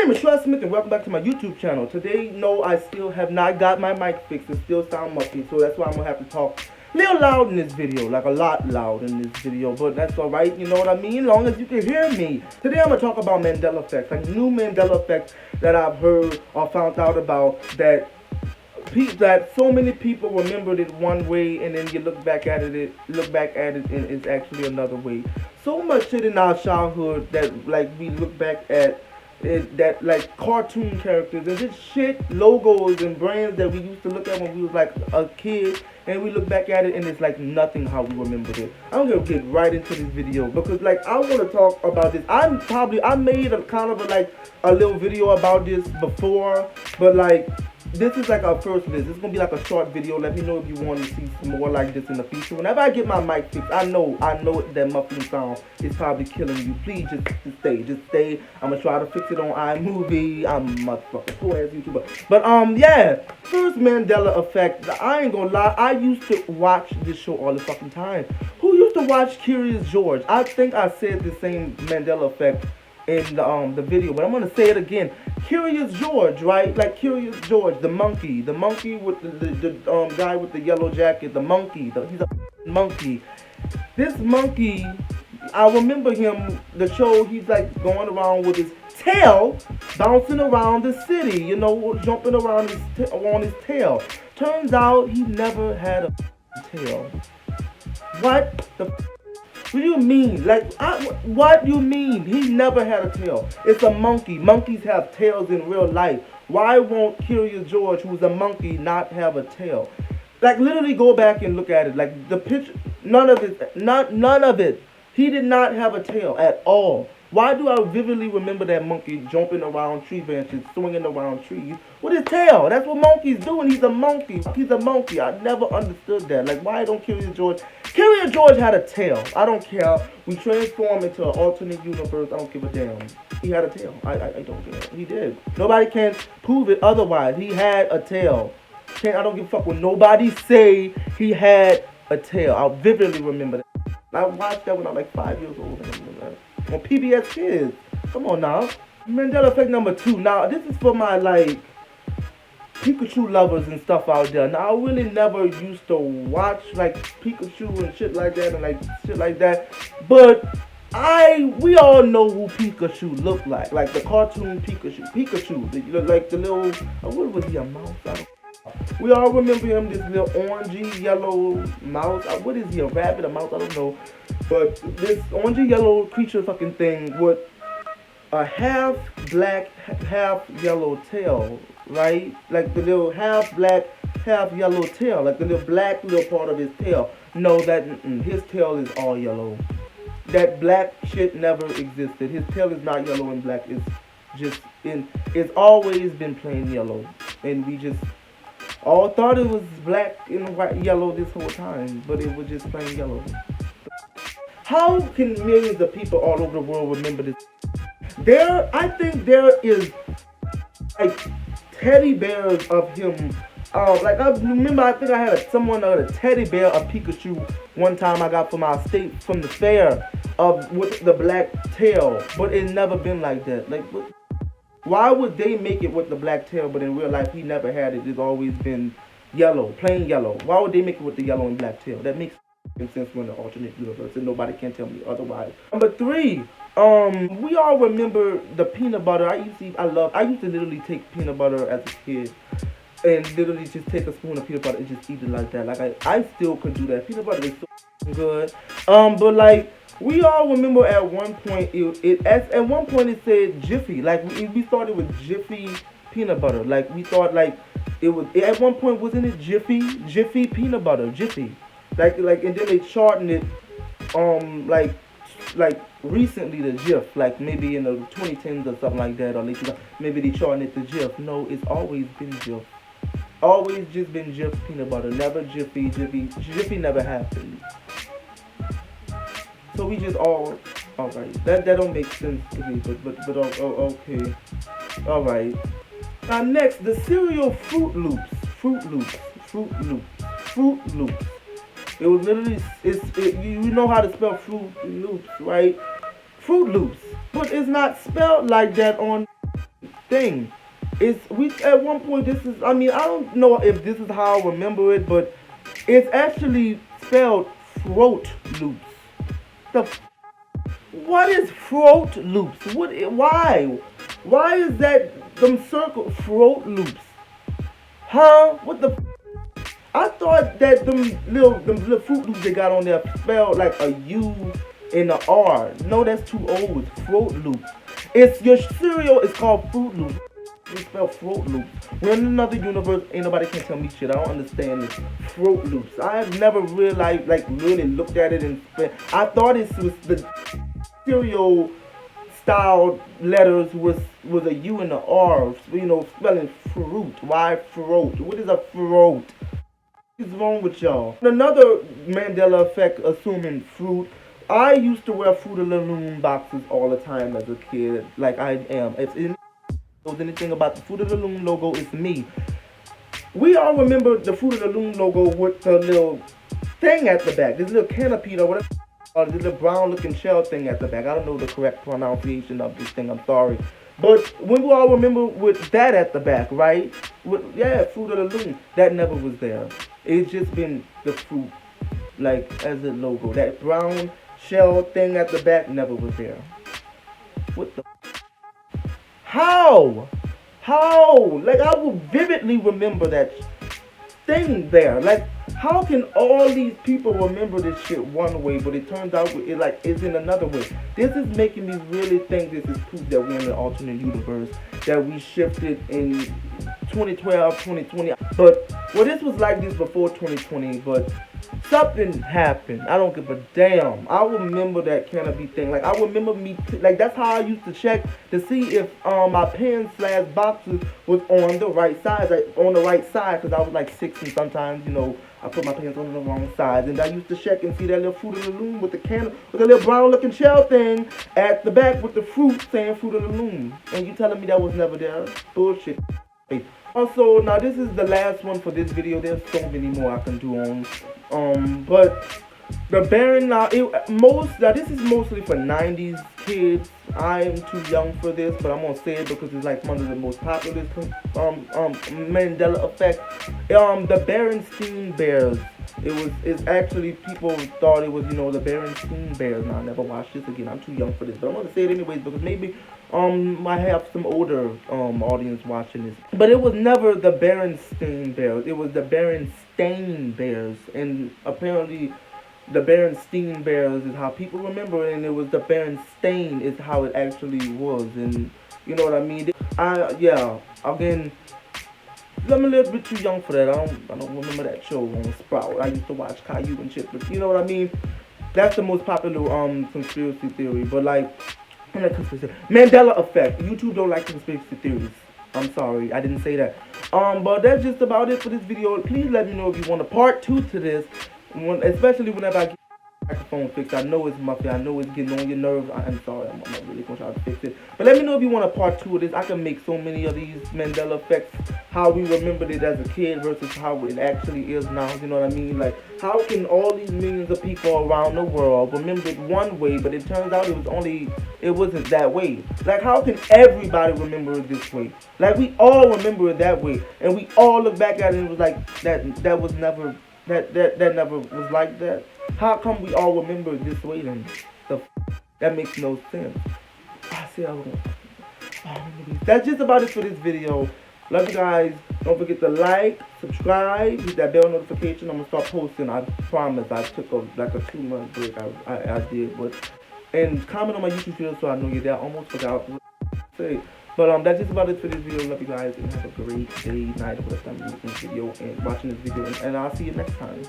name is Trust Smith and welcome back to my YouTube channel. Today, no, I still have not got my mic fixed. It still sound muffy, so that's why I'm going to have to talk a little loud in this video. Like a lot loud in this video, but that's alright, you know what I mean? As long as you can hear me. Today I'm going to talk about Mandela effects. Like new Mandela effects that I've heard or found out about that so many people remembered it one way and then you look back at it and it's actually another way. So much shit in our childhood that like we look back at it, that like cartoon characters and just shit logos and brands that we used to look at when we was like a kid, and we look back at it and it's like nothing how we remembered it. I'm gonna get right into this video because like I want to talk about this. I made a kind of a little video about this before, but like this is like our first list. It's gonna be like a short video. Let me know if you want to see some more like this in the future. Whenever I get my mic fixed, I know that muffling sound is probably killing you. Please just stay. I'm gonna try to fix it on iMovie. I'm a motherfucking poor ass YouTuber. But yeah. First Mandela effect. I ain't gonna lie. I used to watch this show all the fucking time. Who used to watch Curious George? I think I said the same Mandela effect in the video, but I'm gonna say it again. Curious George, right? Like Curious George, the monkey with the guy with the yellow jacket, the monkey, he's a monkey. This monkey, I remember him, the show, he's like going around with his tail, bouncing around the city, you know, jumping around on his tail. Turns out he never had a tail. What the What do you mean? Like, what do you mean? He never had a tail. It's a monkey. Monkeys have tails in real life. Why won't Curious George, who's a monkey, not have a tail? Like, literally go back and look at it. Like, the picture, none of it. He did not have a tail at all. Why do I vividly remember that monkey jumping around tree branches, swinging around trees with his tail? That's what monkeys do, and he's a monkey. He's a monkey. I never understood that. Like, why don't Curious George? Curious George had a tail. I don't care. We transform into an alternate universe. I don't give a damn. He had a tail. I don't care. He did. Nobody can prove it otherwise. He had a tail. I don't give a fuck when nobody say he had a tail. I vividly remember that. I watched that when I was like 5 years old. On PBS Kids. Come on now. Mandela effect number 2. Now, this is for my, like, Pikachu lovers and stuff out there. Now, I really never used to watch, like, Pikachu and shit like that and, like, shit like that. But we all know who Pikachu looked like. Like, the cartoon Pikachu. Like, the little, what was he, a mouse? I don't know. We all remember him, this little orangey yellow mouse. What is he, a rabbit, a mouse? I don't know. But this orangey yellow creature fucking thing with a half black, half yellow tail, right? Like the little half black, half yellow tail. Like the little black little part of his tail. No, his tail is all yellow. That black shit never existed. His tail is not yellow and black. It's always been plain yellow. And we just all thought it was black and white, yellow this whole time, but it was just plain yellow. How can millions of people all over the world remember this? I think there is like teddy bears of him. Like I remember, I think I had a teddy bear of Pikachu one time I got from the fair with the black tail, but it never been like that. Like, why would they make it with the black tail, but in real life he never had it? It's always been yellow, plain yellow. Why would they make it with the yellow and black tail? That makes sense when the alternate universe, and nobody can tell me otherwise. Number 3, we all remember the peanut butter. I used to literally take peanut butter as a kid, and literally just take a spoon of peanut butter and just eat it like that. Like I still could do that. Peanut butter is so good. But like, we all remember at one point it said Jiffy. Like we thought it was Jiffy peanut butter. Like we thought like it was at one point, wasn't it Jiffy peanut butter, Jiffy. Like and then they shortened it like recently to Jif, like maybe in the 2010s or something like that, or maybe they shortened it to Jif. No, it's always been Jif. Always just been Jif peanut butter, never Jiffy. Jiffy never happened. So we just all right. That don't make sense to me, but okay. All right. Now next, the cereal Fruit Loops. It was literally, you know how to spell Fruit Loops, right? Fruit Loops. But it's not spelled like that on thing. It's we at one point. This is. I mean, I don't know if this is how I remember it, but it's actually spelled Fruit Loops. The what is Fruit Loops? What? Why? Why is that them circle Fruit Loops? Huh? What the? I thought that them little Fruit Loops they got on there spelled like a U and a R. No, that's too old. It's Fruit Loops. It's your cereal is called Fruit Loops. They spell Fruit Loops. We're in another universe. Ain't nobody can tell me shit. I don't understand this. Fruit Loops. I have never realized, like, really looked at it and I thought it was the cereal style letters was a U and a R. You know, spelling fruit. Why fruit? What is a fruit? What is wrong with y'all? Another Mandela effect, assuming fruit. I used to wear Fruit of the Loom boxes all the time as a kid. Like I am. If it knows anything about the Fruit of the Loom logo, it's me. We all remember the Fruit of the Loom logo with the little thing at the back. This little canopy or whatever. Or this little brown looking shell thing at the back. I don't know the correct pronunciation of this thing. I'm sorry. But when we all remember with that at the back, right? Fruit of the Loom. That never was there. It's just been the fruit, like as a logo. That brown shell thing at the back never was there. What the? How? How? Like I will vividly remember that thing there. Like how can all these people remember this shit one way, but it turns out it like is in another way? This is making me really think this is proof that we're in an alternate universe, that we shifted in 2012, 2020. But well, this was like this before 2020, but something happened. I don't give a damn. I remember that canopy thing. Like I remember like that's how I used to check to see if my pens / boxes was on the right side, because I was like 6 and sometimes I put my pants on the wrong side, and I used to check and see that little Fruit of the Loom with the with the little brown looking shell thing at the back with the fruit saying Fruit of the Loom. And you telling me that was never there? Bullshit. Also, now this is the last one for this video. There's so many more I can do on. But the Baron now this is mostly for 90s kids. I'm too young for this, but I'm gonna say it because it's like one of the most popular Mandela effect. The Berenstain Bears. It's actually people thought it was the Berenstain Bears. Now I never watched this again. I'm too young for this, but I'm gonna say it anyways because maybe I have some older audience watching this. But it was never the Berenstain Bears. It was the Berenstain Bears, and apparently the Berenstain Bears is how people remember it, and it was the Berenstain is how it actually was, and you know what I mean. Again, I'm a little bit too young for that. I don't remember that show on Sprout. I used to watch Caillou and shit, but you know what I mean. That's the most popular conspiracy theory. But like, Mandela effect. YouTube don't like conspiracy theories. I'm sorry, I didn't say that. But that's just about it for this video. Please let me know if you want a part 2 to this. Especially whenever I get the microphone fixed. I know it's muffy. I know it's getting on your nerves. I'm sorry. I'm not really going to try to fix it. But let me know if you want a part 2 of this. I can make so many of these Mandela effects. How we remembered it as a kid versus how it actually is now. You know what I mean? Like, how can all these millions of people around the world remember it one way, but it turns out it wasn't that way? Like, how can everybody remember it this way? Like, we all remember it that way. And we all look back at it and it was like, that was never... That never was like that. How come we all remember it this way then? That makes no sense. That's just about it for this video. Love you guys. Don't forget to like, subscribe, hit that bell notification. I'm gonna start posting. I promise. I took a 2-month break. I did, and comment on my YouTube video so I know you're there. I almost forgot what to say. But that's just about it for this video. Love you guys and have a great day, night, whatever time you're watching this video and watching this video. And I'll see you next time.